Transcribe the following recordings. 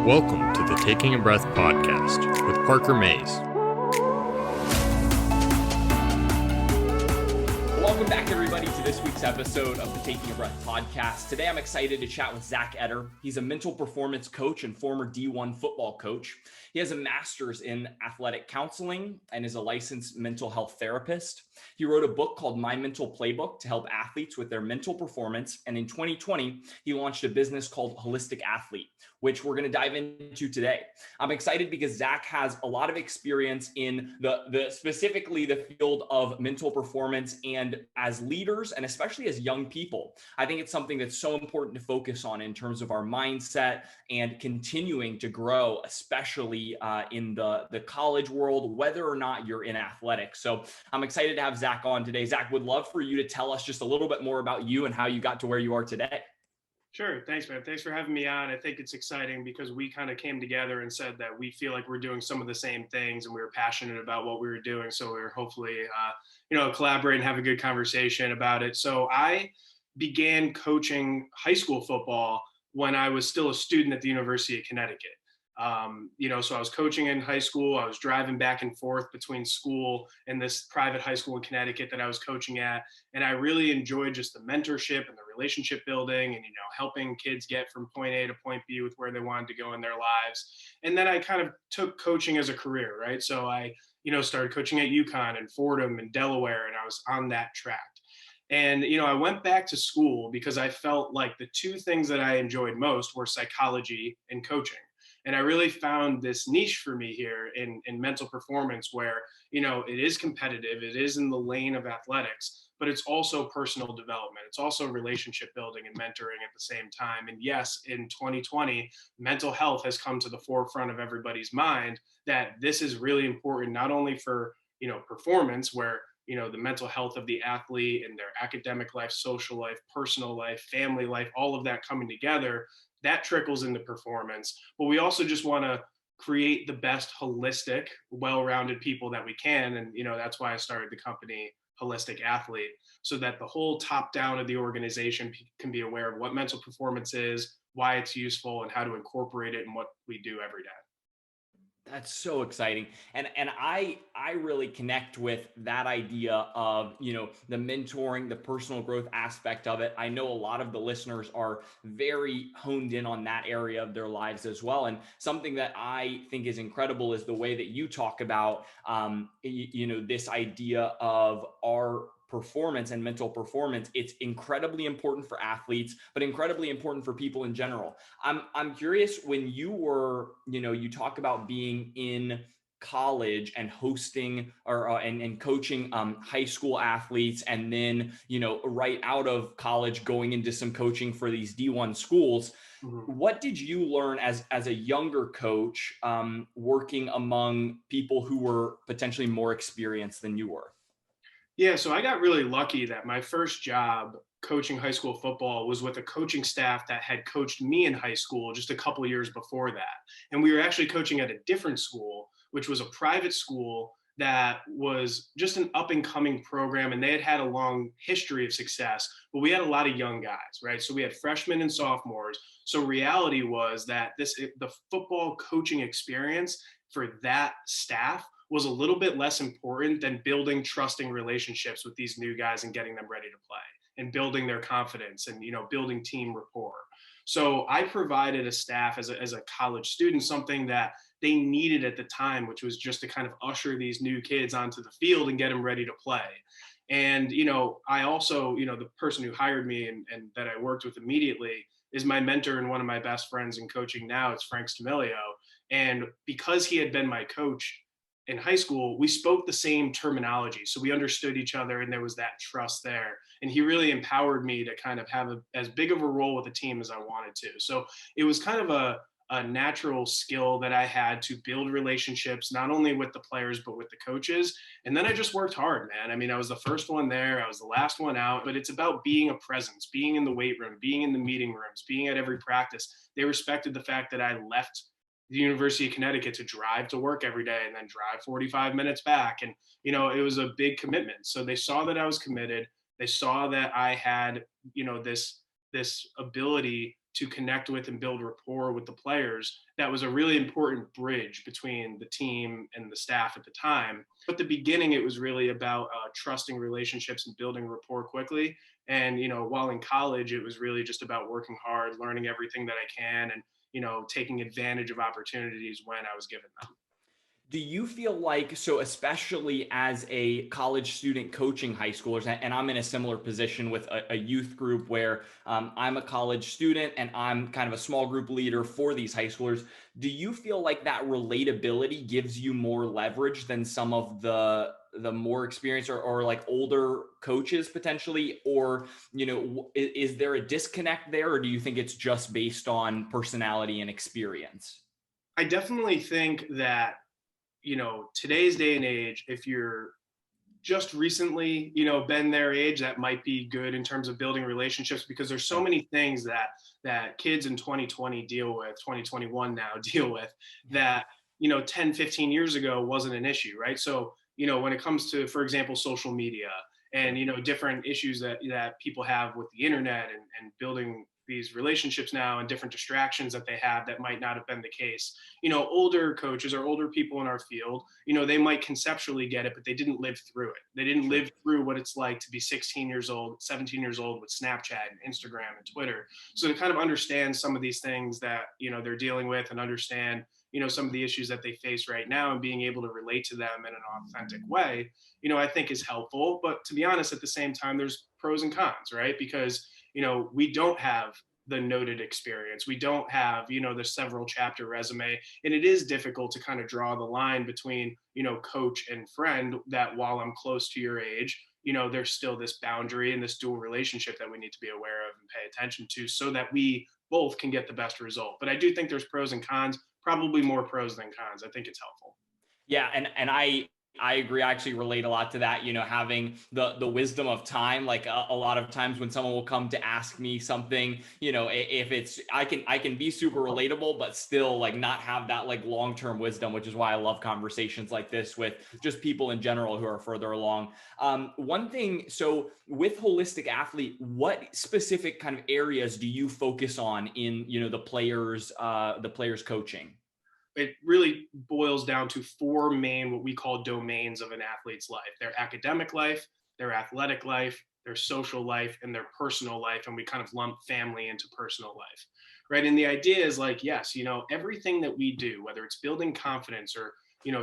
Welcome to the Taking a Breath podcast with Parker-Mayes. Welcome back, everybody, to this week's episode of the Taking a Breath podcast. Today, I'm excited to chat with Zack Etter. He's a mental performance coach and former D1 football coach. He has a master's in athletic counseling and is a licensed mental health therapist. He wrote a book called My Mental Playbook to help athletes with their mental performance. And in 2020, he launched a business called Holistic Athlete, which we're going to dive into today. I'm excited because Zack has a lot of experience in specifically the field of mental performance and as leaders, and especially as young people. I think it's something that's so important to focus on in terms of our mindset and continuing to grow, especially in the college world, whether or not you're in athletics. So I'm excited to have Zack on today. Zack, would love for you to tell us just a little bit more about you and how you got to where you are today. Sure. Thanks, man. Thanks for having me on. I think it's exciting because we kind of came together and said that we feel like we're doing some of the same things and we were passionate about what we were doing. So we were hopefully, collaborate and have a good conversation about it. So I began coaching high school football when I was still a student at the University of Connecticut. So I was coaching in high school. I was driving back and forth between school and this private high school in Connecticut that I was coaching at. And I really enjoyed just the mentorship and the relationship building and, helping kids get from point A to point B with where they wanted to go in their lives. And then I kind of took coaching as a career, right? So I, started coaching at UConn and Fordham and Delaware, and I was on that track. And, I went back to school because I felt like the two things that I enjoyed most were psychology and coaching. And I really found this niche for me here in mental performance where, it is competitive, it is in the lane of athletics, but it's also personal development. It's also relationship building and mentoring at the same time. And yes, in 2020, mental health has come to the forefront of everybody's mind that this is really important, not only for, performance where, the mental health of the athlete and their academic life, social life, personal life, family life, all of that coming together, that trickles into performance. But we also just want to create the best holistic, well-rounded people that we can. And, that's why I started the company Holistic Athlete, so that the whole top down of the organization can be aware of what mental performance is, why it's useful, and how to incorporate it in what we do every day. That's so exciting. And I really connect with that idea of, the mentoring, the personal growth aspect of it. I know a lot of the listeners are very honed in on that area of their lives as well. And something that I think is incredible is the way that you talk about, this idea of our performance and mental performance. It's incredibly important for athletes, but incredibly important for people in general. I'm curious, when you were, you talk about being in college and hosting and coaching high school athletes, and then, right out of college going into some coaching for these D1 schools. Mm-hmm. What did you learn as a younger coach working among people who were potentially more experienced than you were? Yeah, so I got really lucky that my first job coaching high school football was with a coaching staff that had coached me in high school just a couple of years before that. And we were actually coaching at a different school, which was a private school that was just an up and coming program. And they had a long history of success, but we had a lot of young guys, right? So we had freshmen and sophomores. So reality was that the football coaching experience for that staff was a little bit less important than building trusting relationships with these new guys and getting them ready to play and building their confidence and, building team rapport. So I provided a staff as a college student something that they needed at the time, which was just to kind of usher these new kids onto the field and get them ready to play. And, I also, the person who hired me and that I worked with immediately is my mentor and one of my best friends in coaching now. It's Frank Stamilio. And because he had been my coach in high school, we spoke the same terminology. So we understood each other and there was that trust there. And he really empowered me to kind of have as big of a role with the team as I wanted to. So it was kind of a natural skill that I had to build relationships, not only with the players, but with the coaches. And then I just worked hard, man. I mean, I was the first one there. I was the last one out, but it's about being a presence, being in the weight room, being in the meeting rooms, being at every practice. They respected the fact that I left the University of Connecticut to drive to work every day and then drive 45 minutes back. And, it was a big commitment. So they saw that I was committed. They saw that I had, this ability to connect with and build rapport with the players, that was a really important bridge between the team and the staff at the time. But the beginning, it was really about trusting relationships and building rapport quickly. And, while in college, it was really just about working hard, learning everything that I can, and, taking advantage of opportunities when I was given them. Do you feel like, so especially as a college student coaching high schoolers, and I'm in a similar position with a youth group where I'm a college student and I'm kind of a small group leader for these high schoolers. Do you feel like that relatability gives you more leverage than some of the more experienced or like older coaches potentially? Or, is there a disconnect there, or do you think it's just based on personality and experience? I definitely think that today's day and age, if you're just recently, been their age, that might be good in terms of building relationships, because there's so many things that kids in 2020 deal with, 2021 now deal with, that, 10, 15 years ago wasn't an issue, right? So, when it comes to, for example, social media and, different issues that people have with the internet and building these relationships now, and different distractions that they have that might not have been the case. Older coaches or older people in our field, they might conceptually get it, but they didn't live through it. They didn't live through what it's like to be 16 years old, 17 years old with Snapchat and Instagram and Twitter. So to kind of understand some of these things that, they're dealing with, and understand, some of the issues that they face right now, and being able to relate to them in an authentic way, I think is helpful. But to be honest, at the same time, there's pros and cons, right? Because we don't have the noted experience. We don't have, the several chapter resume. And it is difficult to kind of draw the line between, coach and friend, that while I'm close to your age, there's still this boundary and this dual relationship that we need to be aware of and pay attention to, so that we both can get the best result. But I do think there's pros and cons, probably more pros than cons. I think it's helpful. Yeah. And I agree. I actually relate a lot to that, having the wisdom of time. Like a lot of times when someone will come to ask me something, if it's, I can be super relatable, but still like not have that like long-term wisdom, which is why I love conversations like this with just people in general who are further along. One thing, so with Holistic Athlete, what specific kind of areas do you focus on in, the players coaching? It really boils down to four main, what we call domains of an athlete's life: their academic life, their athletic life, their social life, and their personal life. And we kind of lump family into personal life, right? And the idea is like, yes, everything that we do, whether it's building confidence or,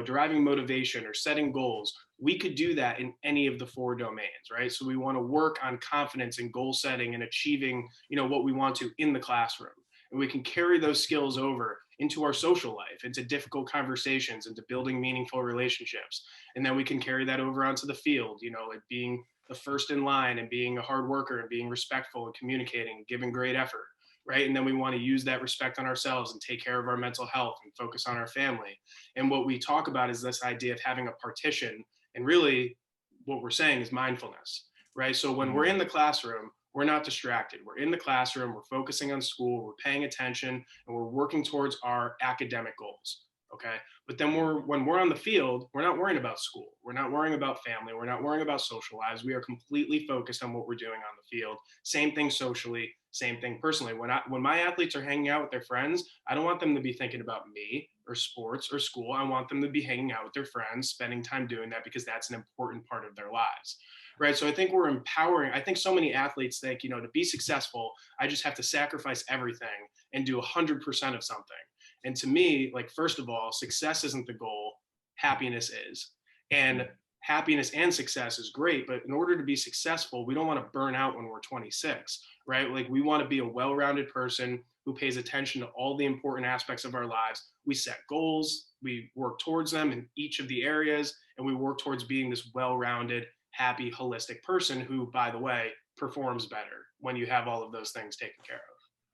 deriving motivation or setting goals, we could do that in any of the four domains, right? So we want to work on confidence and goal setting and achieving, what we want to in the classroom. And we can carry those skills over into our social life, into difficult conversations, into building meaningful relationships. And then we can carry that over onto the field, like being the first in line and being a hard worker and being respectful and communicating and giving great effort, right? And then we want to use that respect on ourselves and take care of our mental health and focus on our family. And what we talk about is this idea of having a partition. And really what we're saying is mindfulness, right? So when we're in the classroom, we're not distracted. We're in the classroom, we're focusing on school, we're paying attention, and we're working towards our academic goals. Okay. But then when we're on the field, we're not worrying about school. We're not worrying about family. We're not worrying about social lives. We are completely focused on what we're doing on the field. Same thing socially, same thing personally. When my athletes are hanging out with their friends, I don't want them to be thinking about me or sports or school. I want them to be hanging out with their friends, spending time doing that, because that's an important part of their lives. Right. So I think we're empowering. I think so many athletes think, to be successful, I just have to sacrifice everything and do 100% of something. And to me, like, first of all, success isn't the goal. Happiness is. And happiness and success is great. But in order to be successful, we don't want to burn out when we're 26, right? Like, we want to be a well-rounded person who pays attention to all the important aspects of our lives. We set goals, we work towards them in each of the areas, and we work towards being this well-rounded, happy, holistic person who, by the way, performs better when you have all of those things taken care of.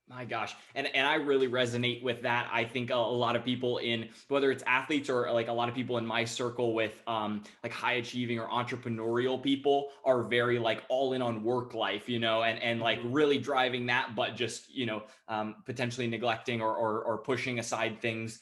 My gosh. And I really resonate with that. I think a lot of people, in whether it's athletes or like a lot of people in my circle with like high achieving or entrepreneurial people, are very like all in on work life, and like really driving that, but just, potentially neglecting or pushing aside things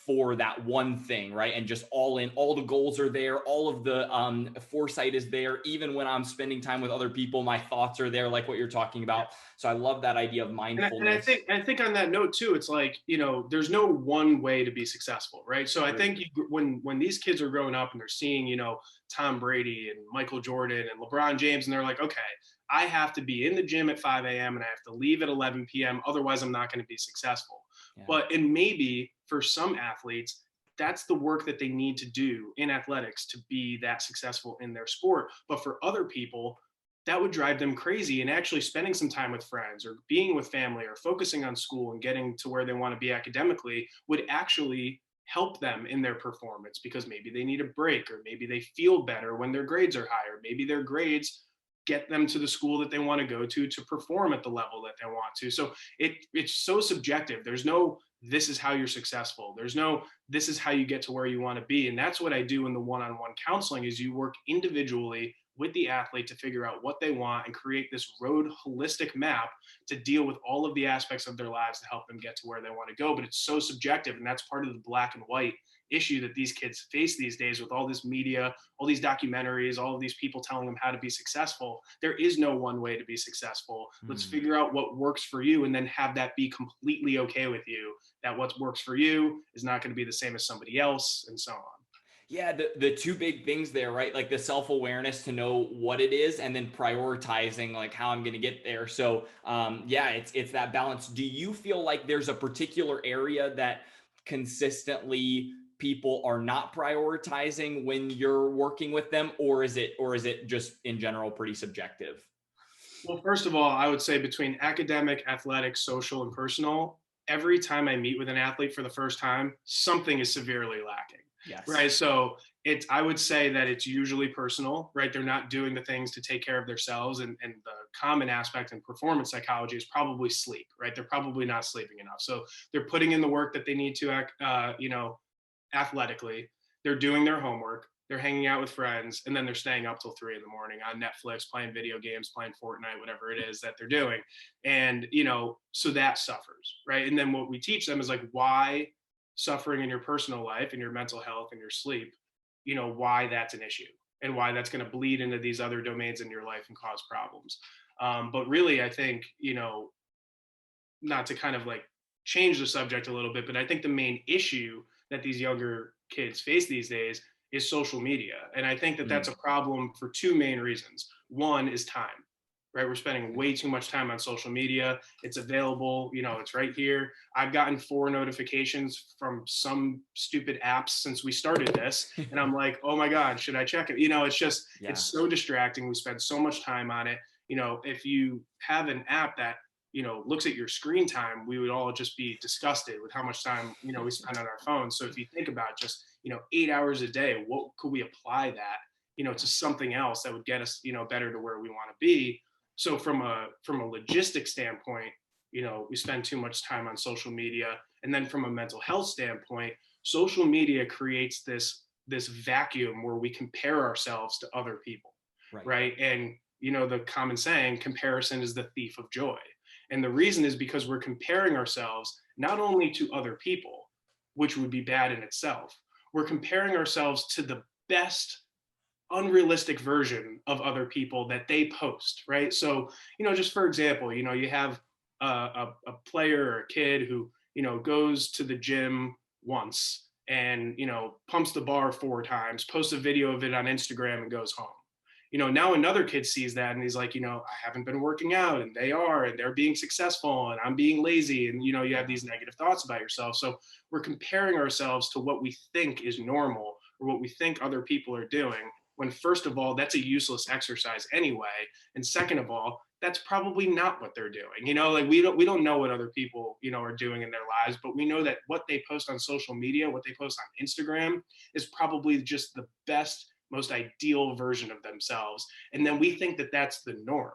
for that one thing, right? And just all in, all the goals are there, all of the foresight is there. Even when I'm spending time with other people, my thoughts are there, like what you're talking about. So I love that idea of mindfulness. mindfulness. I think on that note too, it's like, there's no one way to be successful, right? So I think when these kids are growing up and they're seeing, Tom Brady and Michael Jordan and LeBron James, and they're like, okay, I have to be in the gym at 5 a.m. and I have to leave at 11 p.m. Otherwise, I'm not going to be successful. Yeah. And maybe for some athletes, that's the work that they need to do in athletics to be that successful in their sport. But for other people, that would drive them crazy, and actually spending some time with friends or being with family or focusing on school and getting to where they want to be academically would actually help them in their performance, because maybe they need a break, or maybe they feel better when their grades are higher. Maybe their grades get them to the school that they want to go to perform at the level that they want to. So it's so subjective. There's no this is how you're successful. There's no this is how you get to where you want to be. And that's what I do in the one-on-one counseling, is you work individually with the athlete to figure out what they want and create this road holistic map to deal with all of the aspects of their lives to help them get to where they want to go. But it's so subjective, and that's part of the black and white issue that these kids face these days with all this media, all these documentaries, all of these people telling them how to be successful. There is no one way to be successful. Let's figure out what works for you, and then have that be completely okay with you, that what works for you is not going to be the same as somebody else, and so on. Yeah, the two big things there, right? Like the self-awareness to know what it is, and then prioritizing like how I'm going to get there. So yeah, it's that balance. Do you feel like there's a particular area that consistently people are not prioritizing when you're working with them, or is it just in general pretty subjective? Well, first of all, I would say between academic, athletic, social, and personal, every time I meet with an athlete for the first time, something is severely lacking. Yes. Right. So I would say that it's usually personal, right? They're not doing the things to take care of themselves. And the common aspect in performance psychology is probably sleep, right? They're probably not sleeping enough. So they're putting in the work that they need to, athletically. They're doing their homework. They're hanging out with friends, and then they're staying up till 3 a.m. on Netflix, playing video games, playing Fortnite, whatever it is that they're doing. And, so that suffers, right? And then what we teach them is like, why suffering in your personal life and your mental health and your sleep, why that's an issue, and why that's going to bleed into these other domains in your life and cause problems. But really, I think, not to kind of like change the subject a little bit, but I think the main issue that these younger kids face these days is social media. And I think that that's a problem for two main reasons. One is time, right? We're spending way too much time on social media. It's available, it's right here. I've gotten 4 notifications from some stupid apps since we started this. And I'm like, oh my God, should I check it? It's just, It's so distracting. We spend so much time on it. If you have an app that, looks at your screen time, we would all just be disgusted with how much time, we spend on our phones. So if you think about just, 8 hours a day, what could we apply that, to something else that would get us, better to where we want to be. So from a logistic standpoint, we spend too much time on social media. And then from a mental health standpoint, social media creates this vacuum where we compare ourselves to other people, right? And the common saying, comparison is the thief of joy. And the reason is because we're comparing ourselves not only to other people, which would be bad in itself, we're comparing ourselves to the best unrealistic version of other people that they post, right? So, just for example, you have a player or a kid who, goes to the gym once and, pumps the bar 4 times, posts a video of it on Instagram, and goes home. Now another kid sees that and he's like, I haven't been working out, and they're being successful, and I'm being lazy. And, you have these negative thoughts about yourself. So we're comparing ourselves to what we think is normal, or what we think other people are doing, when first of all, that's a useless exercise anyway. And second of all, that's probably not what they're doing. Like we don't know what other people, are doing in their lives, but we know that what they post on social media, what they post on Instagram, is probably just the best, most ideal version of themselves. And then we think that that's the norm,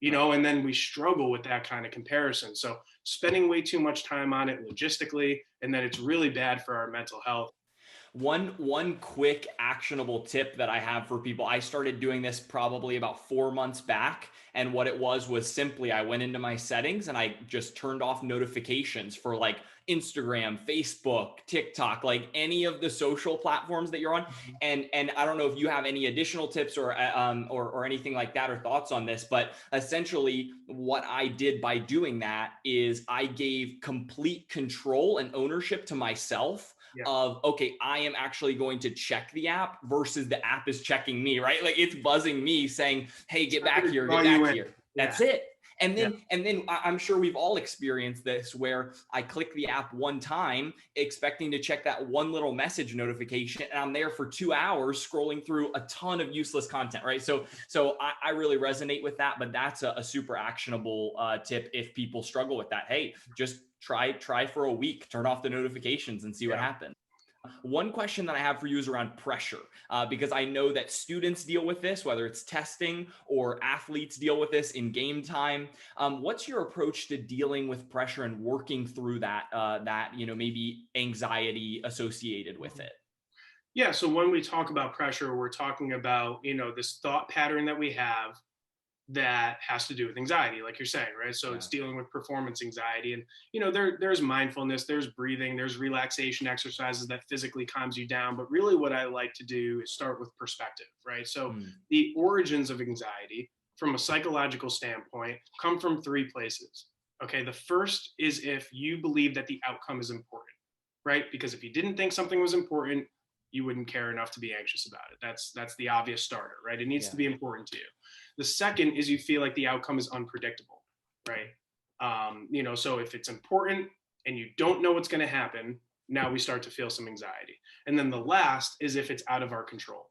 and then we struggle with that kind of comparison. So spending way too much time on it logistically, and then it's really bad for our mental health. One quick actionable tip that I have for people. I started doing this probably about 4 months back. And what it was simply I went into my settings and I just turned off notifications for like Instagram, Facebook, TikTok, like any of the social platforms that you're on. And I don't know if you have any additional tips or anything like that or thoughts on this, but essentially what I did by doing that is I gave complete control and ownership to myself of, okay, I am actually going to check the app versus the app is checking me, right? Like it's buzzing me saying, hey, get back here, get back here. That's it. And then I'm sure we've all experienced this where I click the app one time, expecting to check that one little message notification, and I'm there for 2 hours scrolling through a ton of useless content, right? So I really resonate with that, but that's a super actionable tip if people struggle with that. Hey, just try for a week, turn off the notifications and see what happens. One question that I have for you is around pressure, because I know that students deal with this, whether it's testing or athletes deal with this in game time. What's your approach to dealing with pressure and working through that, maybe anxiety associated with it? Yeah. So when we talk about pressure, we're talking about, this thought pattern that we have that has to do with anxiety, like you're saying, right? So it's dealing with performance anxiety. And, there's mindfulness, there's breathing, there's relaxation exercises that physically calms you down. But really what I like to do is start with perspective, right? So the origins of anxiety from a psychological standpoint come from three places. Okay. The first is if you believe that the outcome is important, right? Because if you didn't think something was important, you wouldn't care enough to be anxious about it. That's the obvious starter, right? It needs to be important to you. The second is you feel like the outcome is unpredictable, right? So if it's important and you don't know what's going to happen, now we start to feel some anxiety. And then the last is if it's out of our control.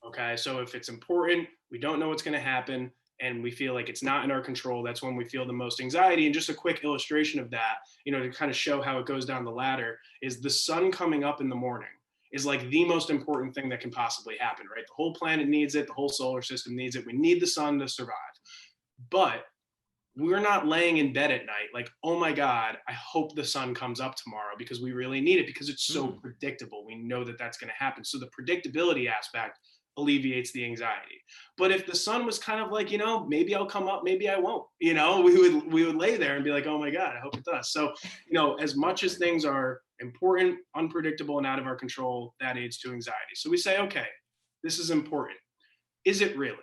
Okay. So if it's important, we don't know what's going to happen, and we feel like it's not in our control, that's when we feel the most anxiety. And just a quick illustration of that, to kind of show how it goes down the ladder, is the sun coming up in the morning is like the most important thing that can possibly happen, right? The whole planet needs it. The whole solar system needs it. We need the sun to survive. But we're not laying in bed at night like, oh my God, I hope the sun comes up tomorrow, because we really need it, because it's so predictable. We know that that's going to happen. So the predictability aspect alleviates the anxiety. But if the sun was kind of like, maybe I'll come up, maybe I won't, we would lay there and be like, oh my God, I hope it does. So, as much as things are important, unpredictable, and out of our control, that aids to anxiety. So we say, okay, this is important. Is it really?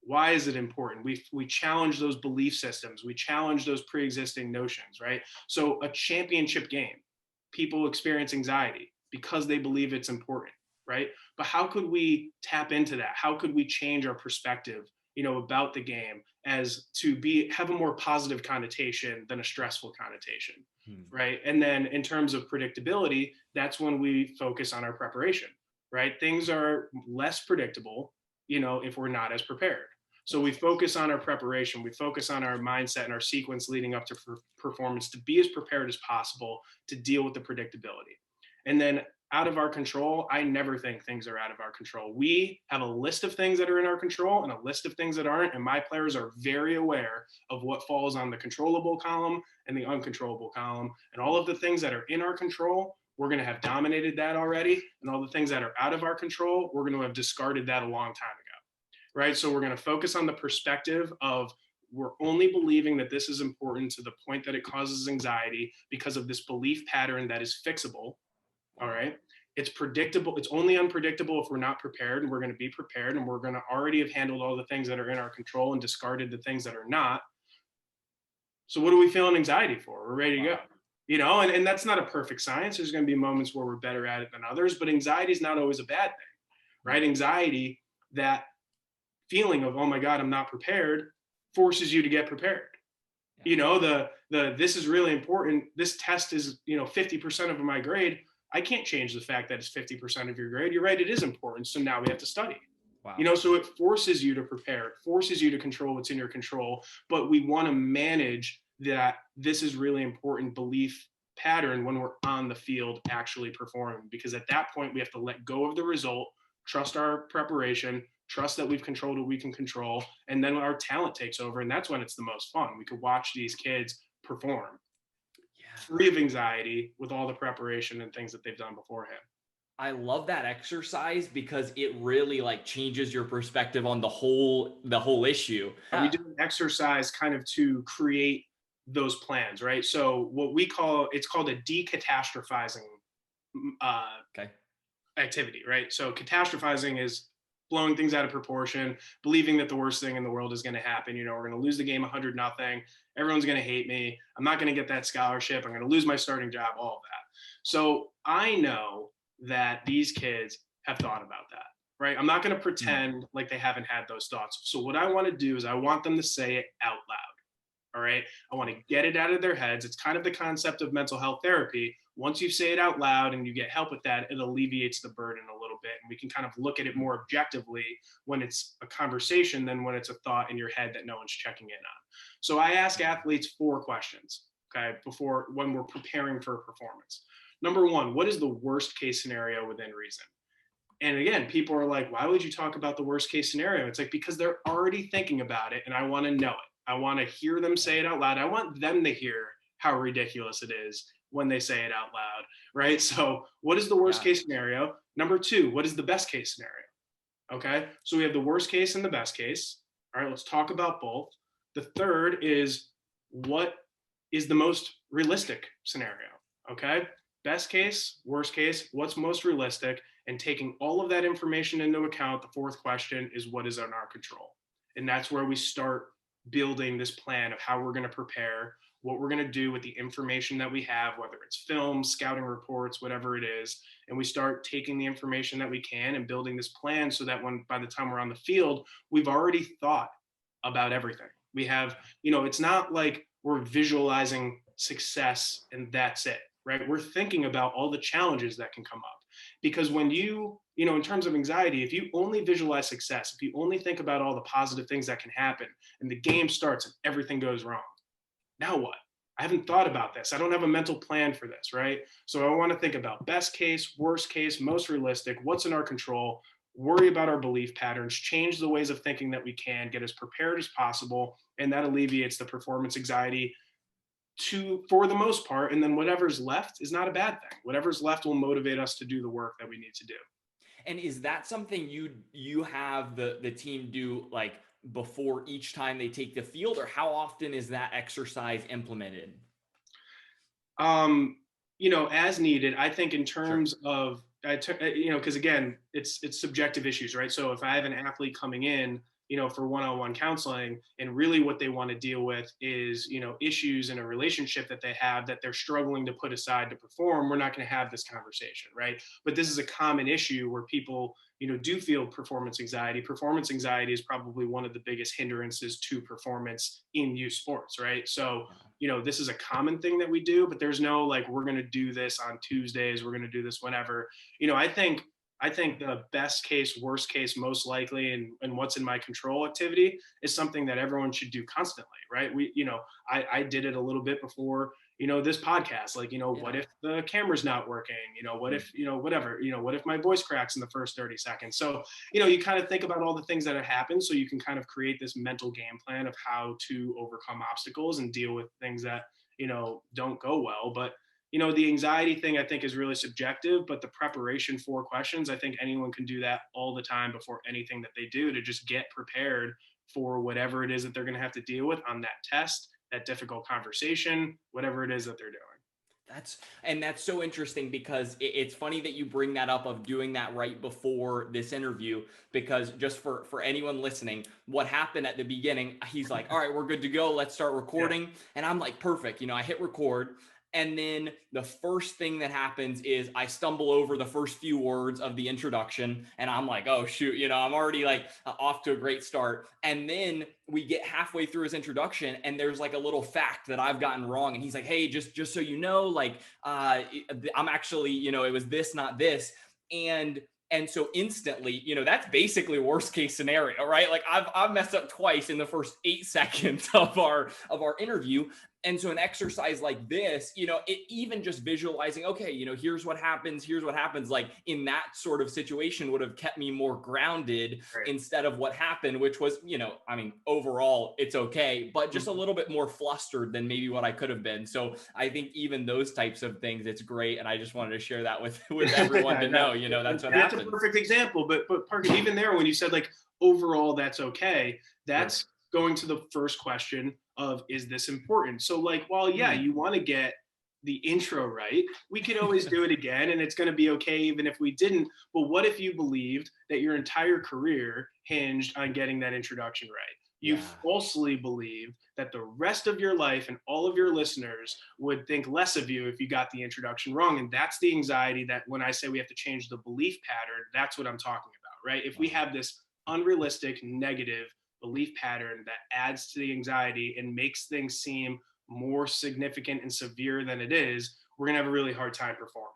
Why is it important? We challenge those belief systems. We challenge those pre-existing notions, right? So a championship game, people experience anxiety because they believe it's important, right? But how could we tap into that? How could we change our perspective, about the game as to have a more positive connotation than a stressful connotation, right? And then in terms of predictability, that's when we focus on our preparation, right? Things are less predictable, if we're not as prepared. So we focus on our preparation, we focus on our mindset and our sequence leading up to performance to be as prepared as possible to deal with the predictability. And then out of our control, I never think things are out of our control. We have a list of things that are in our control and a list of things that aren't. And my players are very aware of what falls on the controllable column and the uncontrollable column. And all of the things that are in our control, we're going to have dominated that already. And all the things that are out of our control, we're going to have discarded that a long time ago, right? So we're going to focus on the perspective of, we're only believing that this is important to the point that it causes anxiety because of this belief pattern that is fixable. All right. It's predictable. It's only unpredictable if we're not prepared, and we're going to be prepared, and we're going to already have handled all the things that are in our control and discarded the things that are not. So what are we feeling anxiety for? We're ready to go, and that's not a perfect science. There's going to be moments where we're better at it than others, but anxiety is not always a bad thing, right? Anxiety, that feeling of, oh my God, I'm not prepared, forces you to get prepared. This is really important. This test is, 50% of my grade. I can't change the fact that it's 50% of your grade. You're right, it is important. So now we have to study. Wow. So it forces you to prepare, it forces you to control what's in your control. But we want to manage that this is really important belief pattern when we're on the field actually performing. Because at that point, we have to let go of the result, trust our preparation, trust that we've controlled what we can control, and then our talent takes over. And that's when it's the most fun. We could watch these kids perform free of anxiety with all the preparation and things that they've done beforehand. I love that exercise because it really like changes your perspective on the whole issue. We do an exercise kind of to create those plans, right? So what we call, it's called a decatastrophizing uh, Okay. activity, right? So catastrophizing is blowing things out of proportion, believing that the worst thing in the world is going to happen. You know, we're going to lose the game 100-0. Everyone's going to hate me. I'm not going to get that scholarship. I'm going to lose my starting job, all of that. So I know that these kids have thought about that, right? I'm not going to pretend like they haven't had those thoughts. So what I want to do is I want them to say it out loud. All right. I want to get it out of their heads. It's kind of the concept of mental health therapy. Once you say it out loud and you get help with that, it alleviates the burden a little bit. And we can kind of look at it more objectively when it's a conversation than when it's a thought in your head that no one's checking in on. So I ask athletes 4 questions, okay, before when we're preparing for a performance. Number 1, what is the worst case scenario within reason? And again, people are like, why would you talk about the worst case scenario? It's like, because they're already thinking about it and I want to know it. I want to hear them say it out loud. I want them to hear how ridiculous it is when they say it out loud, right? So what is the worst case scenario? Number 2, what is the best case scenario? Okay, so we have the worst case and the best case. All right, let's talk about both. The third is, what is the most realistic scenario? Okay, best case, worst case, what's most realistic? And taking all of that information into account, the fourth question is, what is in our control? And that's where we start building this plan of how we're going to prepare, what we're going to do with the information that we have, whether it's film, scouting reports, whatever it is. And we start taking the information that we can and building this plan so that by the time we're on the field, we've already thought about everything. We have, it's not like we're visualizing success and that's it, right? We're thinking about all the challenges that can come up. Because when in terms of anxiety, if you only visualize success, if you only think about all the positive things that can happen and the game starts and everything goes wrong, now what? I haven't thought about this. I don't have a mental plan for this, right? So I want to think about best case, worst case, most realistic, what's in our control, worry about our belief patterns, change the ways of thinking that we can, get as prepared as possible, and that alleviates the performance anxiety for the most part. And then whatever's left is not a bad thing. Whatever's left will motivate us to do the work that we need to do. And is that something you have the team do like before each time they take the field, or how often is that exercise implemented? As needed. I think in terms of, because again, it's subjective issues, right? So if I have an athlete coming in, for one-on-one counseling, and really what they want to deal with is, issues in a relationship that they have that they're struggling to put aside to perform, we're not going to have this conversation, right? But this is a common issue where people, do feel performance anxiety. Performance anxiety is probably one of the biggest hindrances to performance in youth sports, right? So, this is a common thing that we do, but there's no like, we're going to do this on Tuesdays, we're going to do this whenever. I think the best case, worst case, most likely, and what's in my control activity is something that everyone should do constantly, right? I did it a little bit before, this podcast, like, what if the camera's not working? What if, whatever, what if my voice cracks in the first 30 seconds? So, you kind of think about all the things that have happened so you can kind of create this mental game plan of how to overcome obstacles and deal with things that, don't go well. But the anxiety thing I think is really subjective, but the preparation for questions, I think anyone can do that all the time before anything that they do to just get prepared for whatever it is that they're going to have to deal with on that test, that difficult conversation, whatever it is that they're doing. That's so interesting because it's funny that you bring that up of doing that right before this interview, because just for anyone listening, what happened at the beginning, he's like, all right, we're good to go. Let's start recording. Yeah. And I'm like, perfect. I hit record. And then the first thing that happens is I stumble over the first few words of the introduction and I'm like, oh shoot, I'm already like off to a great start. And then we get halfway through his introduction and there's like a little fact that I've gotten wrong. And he's like, hey, just so you know, like, I'm actually, it was this, not this. And so instantly, that's basically worst case scenario, right? Like I've messed up twice in the first 8 seconds of our interview. And so an exercise like this, it even just visualizing, okay, here's what happens, like in that sort of situation would have kept me more grounded instead of what happened, which was, overall it's okay, but just a little bit more flustered than maybe what I could have been. So I think even those types of things, it's great. And I just wanted to share that with everyone to know, that's what happens. That's a perfect example. But Parker, even there, when you said like overall that's okay, that's going to the first question of, is this important? So like, while you want to get the intro right, we could always do it again and it's going to be okay even if we didn't. But what if you believed that your entire career hinged on getting that introduction right? You falsely believed that the rest of your life and all of your listeners would think less of you if you got the introduction wrong. And that's the anxiety that when I say we have to change the belief pattern, that's what I'm talking about, right? If we have this unrealistic, negative belief pattern that adds to the anxiety and makes things seem more significant and severe than it is, we're going to have a really hard time performing,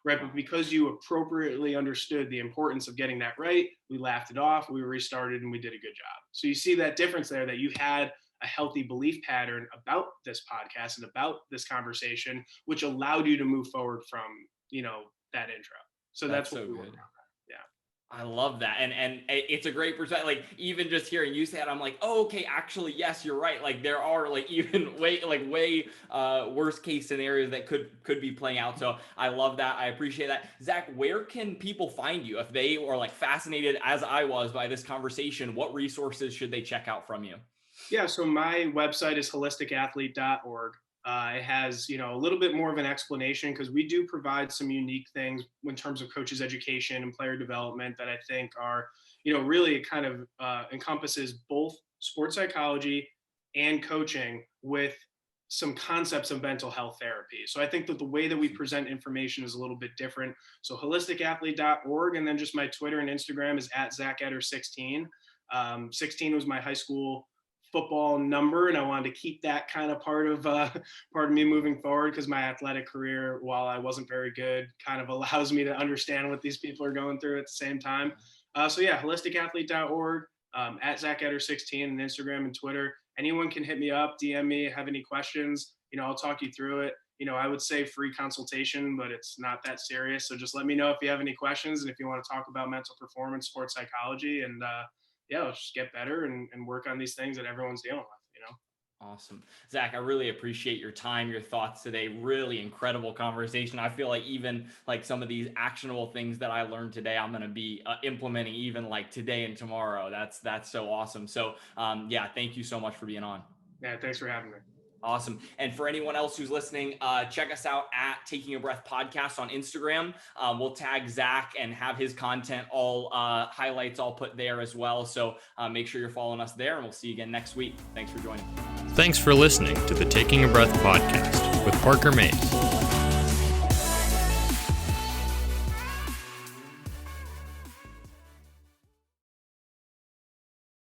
right? But because you appropriately understood the importance of getting that right, we laughed it off, we restarted, and we did a good job. So you see that difference there, that you had a healthy belief pattern about this podcast and about this conversation, which allowed you to move forward from, that intro. So that's what we worked on. I love that. And it's a great perspective. Like even just hearing you say it, I'm like, oh, okay, actually, yes, you're right. Like there are like even way worst case scenarios that could be playing out. So I love that. I appreciate that. Zack, where can people find you if they are like fascinated as I was by this conversation? What resources should they check out from you? Yeah, so my website is holisticathlete.org. It has, a little bit more of an explanation because we do provide some unique things in terms of coaches education and player development that I think are, really kind of encompasses both sports psychology and coaching with some concepts of mental health therapy. So I think that the way that we present information is a little bit different. So holisticathlete.org, and then just my Twitter and Instagram is @ZackEtter16. 16 was my high school football number, and I wanted to keep that kind of part of me moving forward, because my athletic career, while I wasn't very good, kind of allows me to understand what these people are going through at the same time. So yeah, holisticathlete.org, @ZackEtter16 and Instagram and Twitter. Anyone can hit me up, DM me, have any questions, I'll talk you through it. I would say free consultation, but it's not that serious. So just let me know if you have any questions and if you want to talk about mental performance, sports psychology, and let's just get better and work on these things that everyone's dealing with, Awesome. Zack, I really appreciate your time, your thoughts today. Really incredible conversation. I feel like even like some of these actionable things that I learned today, I'm going to be implementing even like today and tomorrow. That's so awesome. So thank you so much for being on. Yeah, thanks for having me. Awesome. And for anyone else who's listening, check us out at Taking a Breath Podcast on Instagram. We'll tag Zack and have his content, all highlights all put there as well. So make sure you're following us there, and we'll see you again next week. Thanks for joining. Thanks for listening to the Taking a Breath Podcast with Parker Mayes.